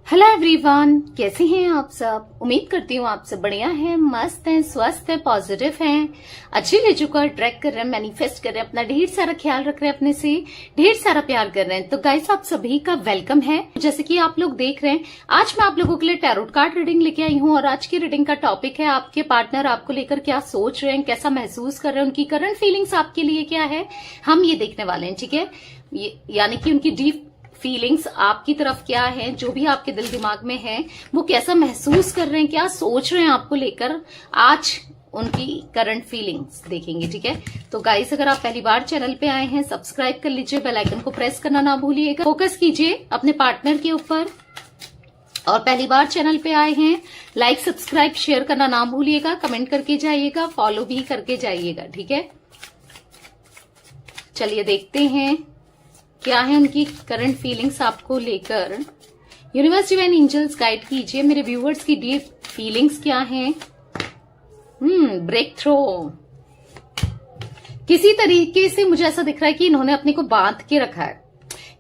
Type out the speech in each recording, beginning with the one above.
Hello everyone, कैसे हैं आप सब। उम्मीद करती हूँ आप सब बढ़िया हैं, मस्त हैं, स्वस्थ हैं, पॉजिटिव हैं, अच्छी चीजों को अट्रैक्ट कर रहे हैं, मैनिफेस्ट कर रहे हैं, अपना ढेर सारा ख्याल रख रहे हैं, अपने से ढेर सारा प्यार कर रहे हैं। तो गाइस, आप सभी का वेलकम है। जैसे कि आप लोग देख रहे हैं, आज मैं आप लोगों के लिए टैरोट कार्ड रीडिंग लेके आई हूँ और आज की रीडिंग का टॉपिक है आपके पार्टनर आपको लेकर क्या सोच रहे हैं, कैसा महसूस कर रहे हैं, उनकी करंट फीलिंग्स आपके लिए क्या है, हम ये देखने वाले हैं। ठीक है, यानी कि उनकी डीप फीलिंग्स आपकी तरफ क्या है, जो भी आपके दिल दिमाग में है वो कैसा महसूस कर रहे हैं, क्या सोच रहे हैं आपको लेकर, आज उनकी करंट फीलिंग्स देखेंगे। ठीक है, तो गाइस, अगर आप पहली बार चैनल पे आए हैं, सब्सक्राइब कर लीजिए, बेल आइकन को प्रेस करना ना भूलिएगा, फोकस कीजिए अपने पार्टनर के ऊपर। और पहली बार चैनल पे आए हैं, लाइक सब्सक्राइब शेयर करना ना भूलिएगा, कमेंट करके जाइएगा, फॉलो भी करके जाइएगा। ठीक है, चलिए देखते हैं क्या है उनकी करंट फीलिंग्स आपको लेकर। यूनिवर्स डिवाइन एंजल्स गाइड कीजिए मेरे व्यूअर्स की डीप फीलिंग्स क्या हैं। Breakthrough. किसी तरीके से मुझे ऐसा दिख रहा है कि इन्होंने अपने को बांध के रखा है,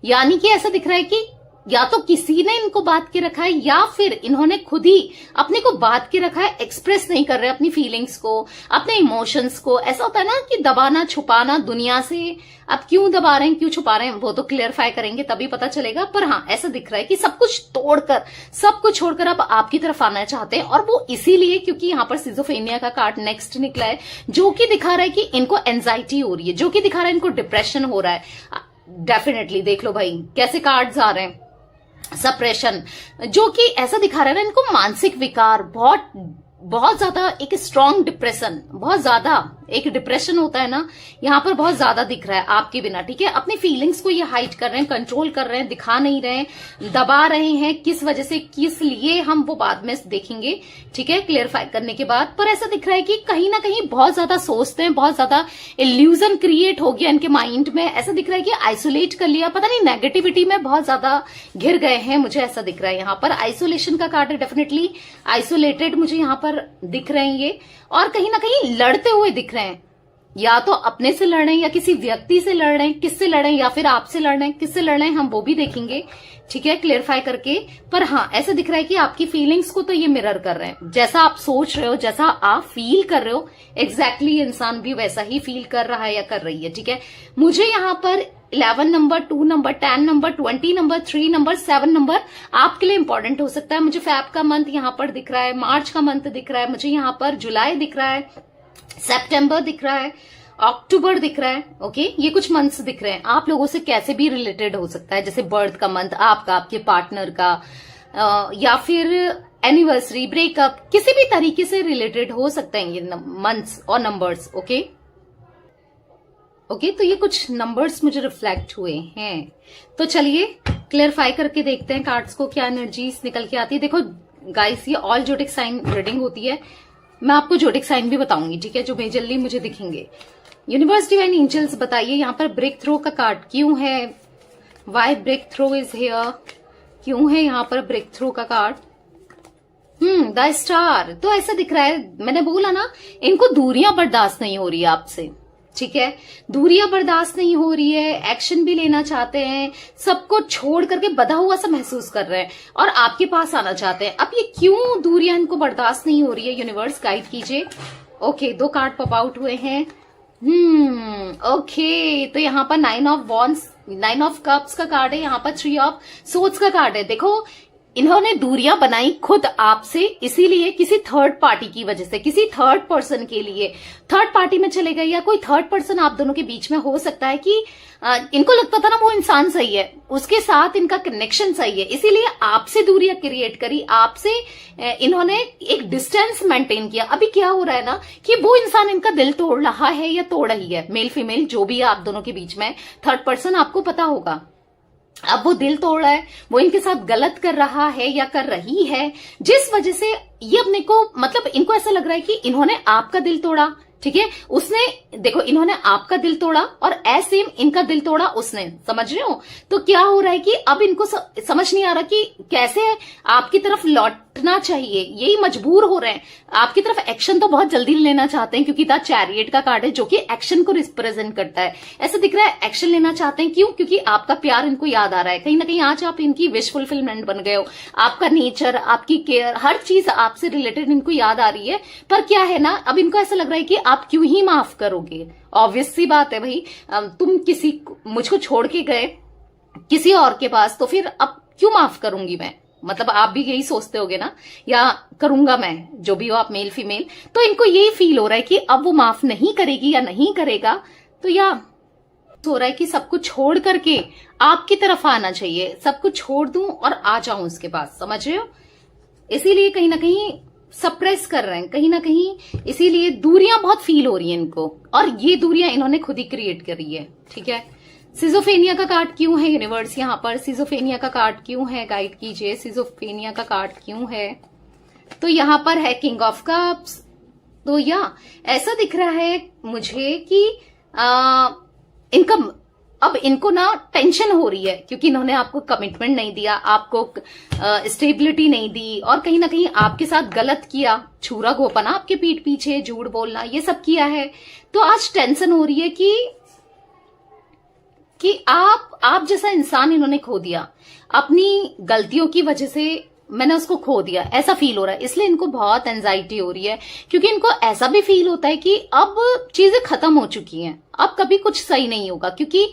यानी कि ऐसा दिख रहा है कि या तो किसी ने इनको बांध के रखा है या फिर इन्होंने खुद ही अपने को बांध के रखा है, एक्सप्रेस नहीं कर रहे अपनी फीलिंग्स को, अपने इमोशंस को। ऐसा होता है ना कि दबाना छुपाना दुनिया से। अब क्यों दबा रहे हैं, क्यों छुपा रहे हैं, वो तो क्लियरफाई करेंगे तभी पता चलेगा। पर हाँ, ऐसा दिख रहा है कि सब कुछ तोड़कर, सब कुछ छोड़कर अब आपकी तरफ आना चाहते हैं, और वो इसीलिए क्योंकि यहाँ पर सिजोफ्रेनिया का कार्ड नेक्स्ट निकला है, जो कि दिखा रहा है कि इनको एंजाइटी हो रही है, जो कि दिखा रहा है इनको डिप्रेशन हो रहा है। डेफिनेटली देख लो भाई कैसे कार्ड्स आ रहे हैं। सप्रेशन, जो कि ऐसा दिखा रहा है ना इनको मानसिक विकार, बहुत ज्यादा एक स्ट्रॉन्ग डिप्रेशन, बहुत ज्यादा एक डिप्रेशन होता है ना, यहाँ पर बहुत ज्यादा दिख रहा है आपके बिना। ठीक है, अपनी फीलिंग्स को ये हाइड कर रहे हैं, कंट्रोल कर रहे हैं, दिखा नहीं रहे हैं, दबा रहे हैं। किस वजह से, किस लिए, हम वो बाद में देखेंगे। ठीक है, क्लियरफाई करने के बाद। पर ऐसा दिख रहा है कि कहीं ना कहीं बहुत ज्यादा सोचते हैं, बहुत ज्यादा इल्यूजन क्रिएट हो गया इनके माइंड में। ऐसा दिख रहा है कि आइसोलेट कर लिया, पता नहीं नेगेटिविटी में बहुत ज्यादा घिर गए हैं, मुझे ऐसा दिख रहा है। यहाँ पर आइसोलेशन का कार्ड है, डेफिनेटली आइसोलेटेड मुझे यहाँ पर दिख रहे हैं ये, और कहीं ना कहीं लड़ते हुए दिख रहे हैं। या तो अपने से लड़ रहे हैं या किसी व्यक्ति से लड़ रहे हैं, किससे लड़ रहे हैं, या फिर आपसे लड़ रहे हैं, किससे लड़ रहे हैं हम वो भी देखेंगे। ठीक है, क्लियरफाई करके। पर हाँ, ऐसा दिख रहा है कि आपकी फीलिंग्स को तो ये मिरर कर रहे हैं, जैसा आप सोच रहे हो, जैसा आप फील कर रहे हो, एग्जैक्टली इंसान भी वैसा ही फील कर रहा है या कर रही है। ठीक है, मुझे यहाँ पर 11 number, 2 number, 10 number, 20 number, 3 number, 7 number आपके लिए इंपॉर्टेंट हो सकता है। मुझे फैब का मंथ यहाँ पर दिख रहा है, मार्च का मंथ दिख रहा है, मुझे यहाँ पर जुलाई दिख रहा है, सितंबर दिख रहा है, अक्टूबर दिख रहा है। ओके, ये कुछ मंथ्स दिख रहे हैं। आप लोगों से कैसे भी रिलेटेड हो सकता है, जैसे बर्थ का मंथ आपका, आपके पार्टनर का, या फिर एनिवर्सरी, ब्रेकअप, किसी भी तरीके से रिलेटेड हो सकते हैं ये मंथ्स और नंबर्स। ओके, तो ये कुछ नंबर्स मुझे रिफ्लेक्ट हुए हैं। तो चलिए क्लियरफाई करके देखते हैं कार्ड्स को क्या एनर्जीज निकल के आती है। देखो गाइस, ये ऑल जोडिक साइन रीडिंग होती है, मैं आपको जोडिक साइन भी बताऊंगी। ठीक है, जो मेजरली मुझे दिखेंगे। यूनिवर्स डिवाइन एंजल्स बताइए यहाँ पर ब्रेक थ्रो का कार्ड क्यों है, why breakthrough is here, क्यों है यहाँ पर ब्रेक थ्रो का कार्ड। The star. तो ऐसा दिख रहा है, मैंने बोला ना, इनको दूरियां बर्दाश्त नहीं हो रही है आपसे। ठीक है, दूरियां बर्दाश्त नहीं हो रही है, एक्शन भी लेना चाहते हैं, सबको छोड़ करके बधा हुआ सा महसूस कर रहे हैं और आपके पास आना चाहते हैं। अब ये क्यों दूरियां इनको बर्दाश्त नहीं हो रही है, यूनिवर्स गाइड कीजिए। ओके, 2 कार्ड पॉप आउट हुए हैं। ओके, तो यहाँ पर 9 ऑफ वॉन्ड्स, 9 ऑफ कप्स का कार्ड है, यहाँ पर 3 ऑफ सोर्ड्स का कार्ड है। देखो, इन्होंने दूरियां बनाई खुद आपसे, इसीलिए किसी थर्ड पार्टी की वजह से, किसी थर्ड पर्सन के लिए थर्ड पार्टी में चले गए, या कोई थर्ड पर्सन आप दोनों के बीच में हो सकता है कि इनको लगता था ना वो इंसान सही है, उसके साथ इनका कनेक्शन सही है, इसीलिए आपसे दूरियां क्रिएट करी, आपसे इन्होंने एक डिस्टेंस मेंटेन किया। अभी क्या हो रहा है ना कि वो इंसान इनका दिल तोड़ रहा है या तोड़ रही है, मेल फीमेल जो भी आप दोनों के बीच में थर्ड पर्सन, आपको पता होगा। अब वो दिल तोड़ रहा है, वो इनके साथ गलत कर रहा है या कर रही है, जिस वजह से ये अपने को, मतलब इनको ऐसा लग रहा है कि इन्होंने आपका दिल तोड़ा। ठीक है, उसने, देखो, इन्होंने आपका दिल तोड़ा और ऐसे इनका दिल तोड़ा उसने, समझ रहे हो। तो क्या हो रहा है कि अब इनको समझ नहीं आ रहा कि कैसे आपकी तरफ उठना चाहिए, यही मजबूर हो रहे हैं आपकी तरफ। एक्शन तो बहुत जल्दी लेना चाहते हैं क्योंकि द चैरियट का कार्ड है जो कि एक्शन को रिप्रेजेंट करता है। ऐसा दिख रहा है एक्शन लेना चाहते हैं, क्यों? क्योंकि आपका प्यार इनको याद आ रहा है। कहीं ना कहीं आज आप इनकी विश फुलफिलमेंट बन गए हो। आपका नेचर, आपकी केयर, हर चीज आपसे रिलेटेड इनको याद आ रही है। पर क्या है ना, अब इनको ऐसा लग रहा है कि आप क्यों ही माफ करोगे। ऑब्वियस सी बात है भाई, तुम मुझको छोड़ के गए किसी और के पास, तो फिर अब क्यों माफ करूंगी मैं? मतलब आप भी यही सोचते होगे ना, या करूंगा मैं, जो भी हो आप, मेल फीमेल। तो इनको यही फील हो रहा है कि अब वो माफ नहीं करेगी या नहीं करेगा, तो या हो रहा है कि सब कुछ छोड़ करके आपकी तरफ आना चाहिए, सब कुछ छोड़ दूं और आ जाऊं उसके पास, समझ रहे हो? इसीलिए कहीं ना कहीं सप्रेस कर रहे हैं, कहीं ना कहीं इसीलिए दूरियां बहुत फील हो रही हैं इनको, और ये दूरियां इन्होंने खुद ही क्रिएट करी है। ठीक है, सिजोफेनिया का कार्ड क्यों है यूनिवर्स यहाँ पर? सिजोफेनिया का कार्ड क्यों है? गाइड कीजिए, सिजोफेनिया का कार्ड क्यों है? तो यहाँ पर है किंग ऑफ कप्स। तो या ऐसा दिख रहा है मुझे कि अब इनको ना टेंशन हो रही है क्योंकि इन्होंने आपको कमिटमेंट नहीं दिया, आपको स्टेबिलिटी नहीं दी, और कहीं ना कहीं आपके साथ गलत किया, छुरा घोपना, आपके पीठ पीछे झूठ बोलना, ये सब किया है। तो आज टेंशन हो रही है कि आप जैसा इंसान इन्होंने खो दिया, अपनी गलतियों की वजह से मैंने उसको खो दिया, ऐसा फील हो रहा है। इसलिए इनको बहुत एंजाइटी हो रही है क्योंकि इनको ऐसा भी फील होता है कि अब चीजें खत्म हो चुकी हैं, अब कभी कुछ सही नहीं होगा, क्योंकि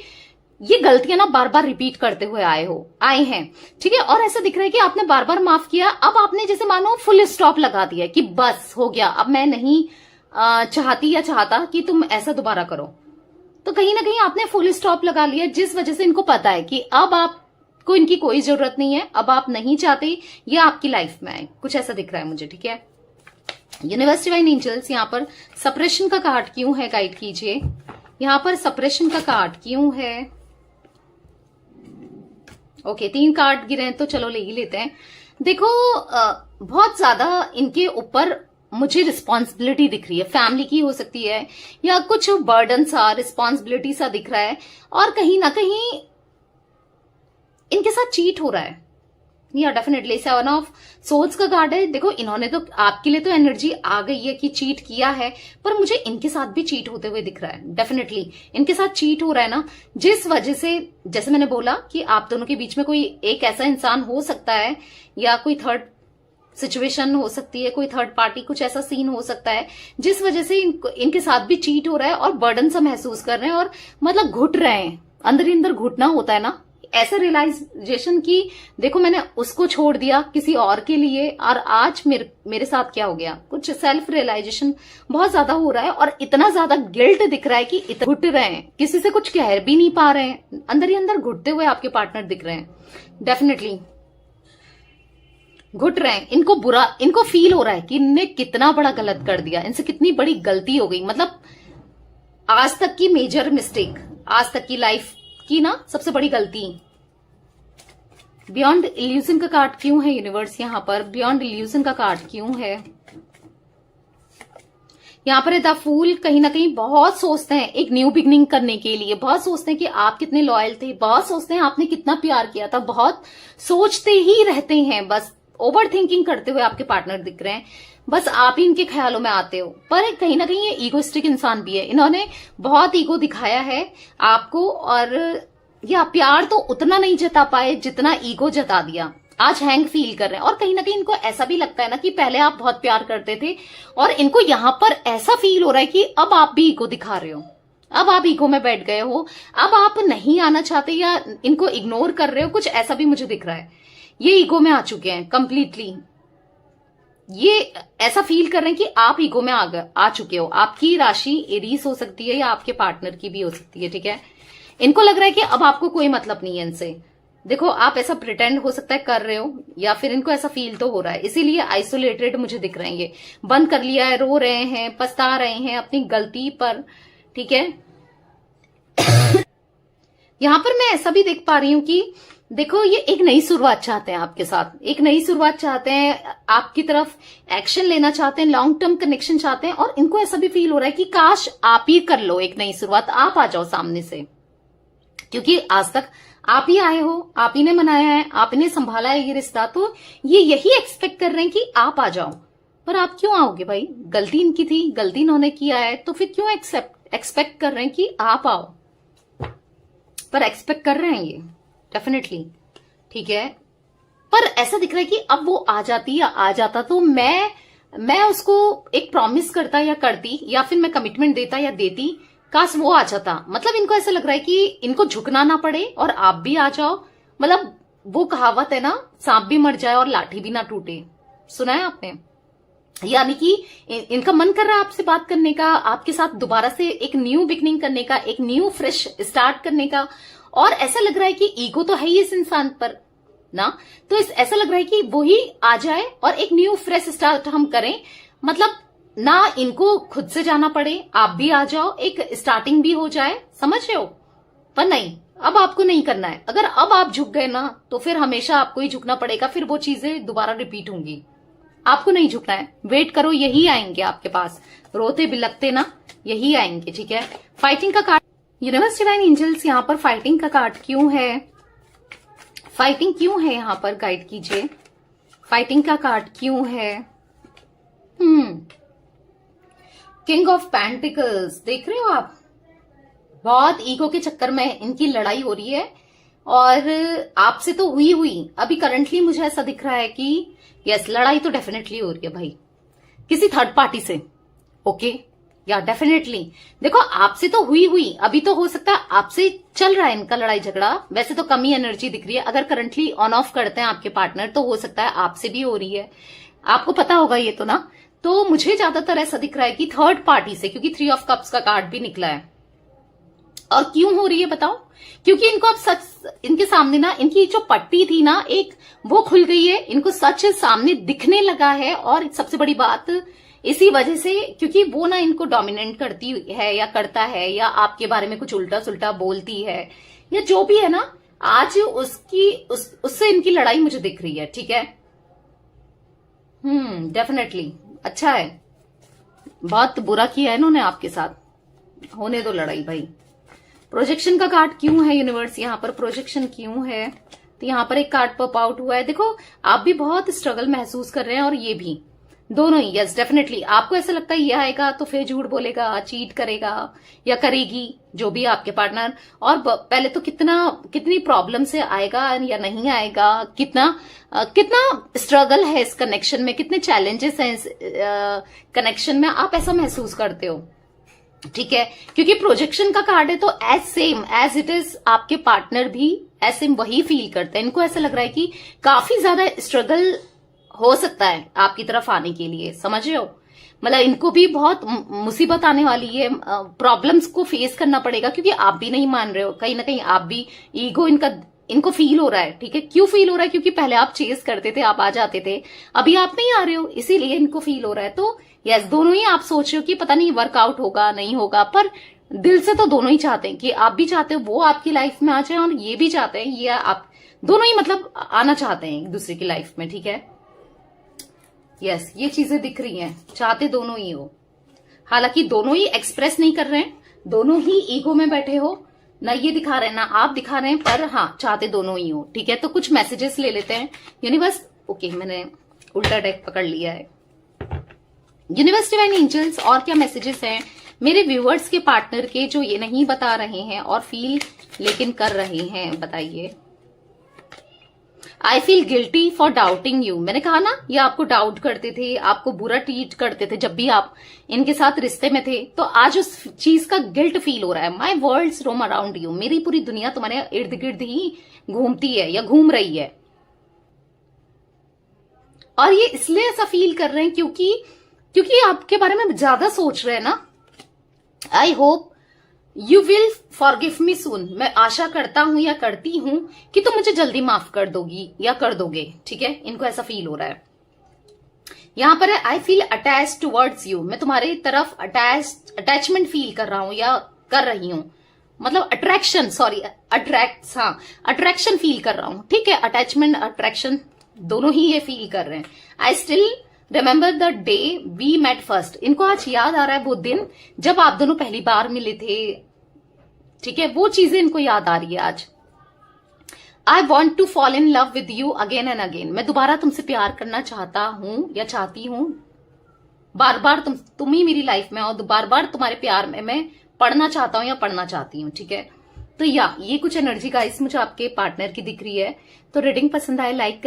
ये गलतियां ना बार बार रिपीट करते हुए आए हैं। ठीक है, और ऐसा दिख रहा है कि आपने बार बार माफ किया, अब आपने जैसे मानो फुल स्टॉप लगा दिया कि बस हो गया, अब मैं नहीं चाहती या चाहता कि तुम ऐसा दोबारा करो। तो कहीं ना कहीं आपने फुल स्टॉप लगा लिया, जिस वजह से इनको पता है कि अब आपको इनकी कोई जरूरत नहीं है, अब आप नहीं चाहते ये आपकी लाइफ में आए, कुछ ऐसा दिख रहा है मुझे। ठीक है, यूनिवर्स डिवाइन एंजल्स यहाँ पर सप्रेशन का कार्ड क्यों है? गाइड कीजिए, यहाँ पर सप्रेशन का कार्ड क्यों है? ओके, 3 कार्ड गिरे हैं तो चलो ले ही लेते हैं। देखो, बहुत ज्यादा इनके ऊपर मुझे रिस्पॉन्सिबिलिटी दिख रही है, फैमिली की हो सकती है या कुछ बर्डन सा, रिस्पॉन्सिबिलिटी सा दिख रहा है, और कहीं ना कहीं इनके साथ चीट हो रहा है। या डेफिनेटली 7 ऑफ सोल्स का कार्ड है। देखो, इन्होंने तो आपके लिए तो एनर्जी आ गई है कि चीट किया है, पर मुझे इनके साथ भी चीट होते हुए दिख रहा है। डेफिनेटली इनके साथ चीट हो रहा है ना, जिस वजह से, जैसे मैंने बोला कि आप दोनों के बीच में कोई एक ऐसा इंसान हो सकता है या कोई थर्ड सिचुएशन हो सकती है, कोई थर्ड पार्टी, कुछ ऐसा सीन हो सकता है जिस वजह से इनके साथ भी चीट हो रहा है और बर्डन सा महसूस कर रहे हैं, और मतलब घुट रहे हैं, अंदर ही अंदर घुटना होता है ना, ऐसा रियलाइजेशन की देखो मैंने उसको छोड़ दिया किसी और के लिए, और आज मेरे साथ क्या हो गया। कुछ सेल्फ रियलाइजेशन बहुत ज्यादा हो रहा है, और इतना ज्यादा गिल्ट दिख रहा है कि इतना घुट रहे हैं, किसी से कुछ कह भी नहीं पा रहे हैं, अंदर ही अंदर घुटते हुए आपके पार्टनर दिख रहे हैं। डेफिनेटली घुट रहे हैं, इनको फील हो रहा है कि इनने कितना बड़ा गलत कर दिया, इनसे कितनी बड़ी गलती हो गई, मतलब आज तक की मेजर मिस्टेक, आज तक की लाइफ की ना सबसे बड़ी गलती। बियॉन्ड इल्यूजन का कार्ड क्यों है यूनिवर्स? यहाँ पर बियॉन्ड इल्यूजन का कार्ड क्यों है? यहाँ पर द फूल कहीं ना कहीं बहुत सोचते हैं एक न्यू बिगनिंग करने के लिए, बहुत सोचते हैं कि आप कितने लॉयल थे, बहुत सोचते हैं आपने कितना प्यार किया था, बहुत सोचते ही रहते हैं, बस ओवर थिंकिंग करते हुए आपके पार्टनर दिख रहे हैं, बस आप ही इनके ख्यालों में आते हो। पर कहीं ना कहीं ये ईगोइस्टिक इंसान भी है, इन्होंने बहुत ईगो दिखाया है आपको, और या प्यार तो उतना नहीं जता पाए जितना ईगो जता दिया, आज हैंग फील कर रहे हैं। और कहीं ना कहीं इनको ऐसा भी लगता है ना कि पहले आप बहुत प्यार करते थे, और इनको यहां पर ऐसा फील हो रहा है कि अब आप भी ईगो दिखा रहे हो, अब आप ईगो में बैठ गए हो, अब आप नहीं आना चाहते या इनको इग्नोर कर रहे हो, कुछ ऐसा भी मुझे दिख रहा है। ये ईगो में आ चुके हैं कंप्लीटली, ये ऐसा फील कर रहे हैं कि आप ईगो में आ चुके हो। आपकी राशि एरीज हो सकती है या आपके पार्टनर की भी हो सकती है। ठीक है, इनको लग रहा है कि अब आपको कोई मतलब नहीं है इनसे। देखो, आप ऐसा प्रिटेंड हो सकता है कर रहे हो, या फिर इनको ऐसा फील तो हो रहा है, इसीलिए आइसोलेटेड मुझे दिख रहे हैं, ये बंद कर लिया है, रो रहे हैं, पछता रहे हैं अपनी गलती पर। ठीक है, यहां पर मैं ऐसा भी देख पा रही हूं कि देखो, ये एक नई शुरुआत चाहते हैं आपके साथ, एक नई शुरुआत चाहते हैं, आपकी तरफ एक्शन लेना चाहते हैं, लॉन्ग टर्म कनेक्शन चाहते हैं, और इनको ऐसा भी फील हो रहा है कि काश आप ही कर लो एक नई शुरुआत, आप आ जाओ सामने से, क्योंकि आज तक आप ही आए हो, आप ही ने मनाया है, आप ही ने संभाला है ये रिश्ता, तो ये यही एक्सपेक्ट कर रहे हैं कि आप आ जाओ। पर आप क्यों आओगे भाई? गलती इनकी थी, गलती इन्होंने किया है, तो फिर क्यों एक्सपेक्ट कर रहे हैं कि आप आओ? पर एक्सपेक्ट कर रहे हैं ये डेफिनेटली, ठीक है। पर ऐसा दिख रहा है कि अब वो आ जाती या आ जाता तो मैं उसको एक प्रॉमिस करता या करती, या फिर मैं कमिटमेंट देता या देती, काश वो आ जाता। मतलब इनको ऐसा लग रहा है कि इनको झुकना ना पड़े और आप भी आ जाओ। मतलब वो कहावत है ना, सांप भी मर जाए और लाठी भी ना टूटे, सुना है आपने? यानी कि इनका मन कर रहा है आपसे बात करने का, आपके साथ दोबारा से एक न्यू बिगनिंग करने का, एक न्यू फ्रेश स्टार्ट करने का। और ऐसा लग रहा है कि ईगो तो है ही इस इंसान पर ना, तो ऐसा लग रहा है कि वो ही आ जाए और एक न्यू फ्रेश स्टार्ट हम करें। मतलब ना इनको खुद से जाना पड़े, आप भी आ जाओ, एक स्टार्टिंग भी हो जाए, समझ रहे हो? पर नहीं, अब आपको नहीं करना है। अगर अब आप झुक गए ना तो फिर हमेशा आपको ही झुकना पड़ेगा, फिर वो चीजें दोबारा रिपीट होंगी। आपको नहीं झुकना है, वेट करो, यही आएंगे आपके पास, रोते बिलकते ना, यही आएंगे, ठीक है। फाइटिंग का कार्ड, यूनिवर्स डिवाइन एंजल्स, यहाँ पर फाइटिंग का कार्ड क्यों है? फाइटिंग क्यों है यहाँ पर? गाइड कीजिए, फाइटिंग का कार्ड क्यों है? किंग ऑफ पेंटिकल्स, देख रहे हो आप? बहुत ईगो के चक्कर में इनकी लड़ाई हो रही है, और आपसे तो हुई अभी करंटली मुझे ऐसा दिख रहा है कि यस, लड़ाई तो डेफिनेटली हो रही है भाई, किसी थर्ड पार्टी से। ओके, या डेफिनेटली देखो, आपसे तो हुई अभी, तो हो सकता है आपसे चल रहा है इनका लड़ाई झगड़ा, वैसे तो कम ही एनर्जी दिख रही है। अगर करंटली ऑन ऑफ करते हैं आपके पार्टनर, तो हो सकता है आपसे भी हो रही है, आपको पता होगा ये तो ना। तो मुझे ज्यादातर ऐसा दिख रहा है कि थर्ड पार्टी से, क्योंकि 3 ऑफ कप्स का कार्ड भी निकला है। और क्यों हो रही है बताओ? क्योंकि इनको अब सच, इनके सामने ना, इनकी जो पट्टी थी ना एक, वो खुल गई है, इनको सच सामने दिखने लगा है। और सबसे बड़ी बात इसी वजह से, क्योंकि वो ना इनको डोमिनेट करती है या करता है, या आपके बारे में कुछ उल्टा सुल्टा बोलती है, या जो भी है ना, आज उससे इनकी लड़ाई मुझे दिख रही है, ठीक है। डेफिनेटली अच्छा है, बहुत बुरा किया है इन्होंने आपके साथ, होने दो लड़ाई भाई। प्रोजेक्शन का कार्ड क्यों है यूनिवर्स? यहाँ पर प्रोजेक्शन क्यों है? तो यहाँ पर एक कार्ड पॉप आउट हुआ है, देखो आप भी बहुत स्ट्रगल महसूस कर रहे हैं, और ये भी, दोनों ही। यस डेफिनेटली, आपको ऐसा लगता है ये आएगा तो फिर झूठ बोलेगा, चीट करेगा या करेगी, जो भी आपके पार्टनर। और पहले तो कितनी प्रॉब्लम से आएगा या नहीं आएगा, कितना स्ट्रगल है इस कनेक्शन में, कितने चैलेंजेस हैं इस कनेक्शन में, आप ऐसा महसूस करते हो, ठीक है। क्योंकि प्रोजेक्शन का कार्ड है, तो as same as it is आपके पार्टनर भी ऐसे वही फील करते हैं। इनको ऐसा लग रहा है कि काफी ज्यादा स्ट्रगल हो सकता है आपकी तरफ आने के लिए, समझ रहे हो? मतलब इनको भी बहुत मुसीबत आने वाली है, प्रॉब्लम्स को फेस करना पड़ेगा, क्योंकि आप भी नहीं मान रहे हो, कहीं ना कहीं आप भी, ईगो इनको फील हो रहा है, ठीक है। क्यों फील हो रहा है? क्योंकि पहले आप चेस करते थे, आप आ जाते थे, अभी आप नहीं आ रहे हो, इसीलिए इनको फील हो रहा है। तो यस, दोनों ही आप सोच रहे हो कि पता नहीं वर्कआउट होगा नहीं होगा, पर दिल से तो दोनों ही चाहते हैं कि आप भी चाहते हो वो आपकी लाइफ में आ जाए, और ये भी चाहते हैं, ये आप दोनों ही मतलब आना चाहते हैं एक दूसरे की लाइफ में, ठीक है। यस, ये चीजें दिख रही हैं, चाहते दोनों ही हो। हालांकि दोनों ही एक्सप्रेस नहीं कर रहे हैं, दोनों ही ईगो में बैठे हो, ना ये दिखा रहे हैं ना आप दिखा रहे हैं, पर हाँ चाहते दोनों ही हो, ठीक है। तो कुछ मैसेजेस ले लेते हैं यूनिवर्स। ओके, मैंने उल्टा डेक पकड़ लिया है। यूनिवर्स डिवाइन एंजल्स, और क्या मैसेजेस हैं मेरे व्यूअर्स के पार्टनर के, जो ये नहीं बता रहे हैं और फील लेकिन कर रहे हैं, बताइए। I feel guilty for doubting you, मैंने कहा ना ये आपको डाउट करते थे, आपको बुरा ट्रीट करते थे जब भी आप इनके साथ रिश्ते में थे, तो आज उस चीज का गिल्ट फील हो रहा है। माई वर्ल्ड्स रोम अराउंड यू, मेरी पूरी दुनिया तुम्हारे इर्द गिर्द ही घूमती है या घूम रही है, और ये इसलिए ऐसा फील कर रहे हैं क्योंकि आपके बारे में ज्यादा सोच रहे हैं ना। I hope you will forgive me soon, मैं आशा करता हूं या करती हूं कि तुम मुझे जल्दी माफ कर दोगी या कर दोगे, ठीक है। इनको ऐसा फील हो रहा है। यहां पर है I feel attach towards you, मैं तुम्हारी तरफ अटैचमेंट फील कर रहा हूं या कर रही हूं, मतलब अट्रैक्शन, सॉरी अट्रैक्शन फील कर रहा हूं, ठीक है। अटैचमेंट अट्रैक्शन दोनों ही ये फील कर रहे हैं। I still remember the day we met first, इनको आज याद आ रहा है वो दिन जब आप दोनों पहली बार मिले थे, ठीक है। वो चीजें इनको याद आ रही है आज। I want to fall in love with you again and again. मैं दोबारा तुमसे प्यार करना चाहता हूं या चाहती हूं, बार बार तुम ही मेरी लाइफ में हो, बार बार तुम्हारे प्यार में मैं पढ़ना चाहता हूं या पढ़ना चाहती हूं। ठीक है, तो या ये कुछ एनर्जी गाइस मुझे आपके पार्टनर की दिख रही है। तो रीडिंग पसंद आए लाइक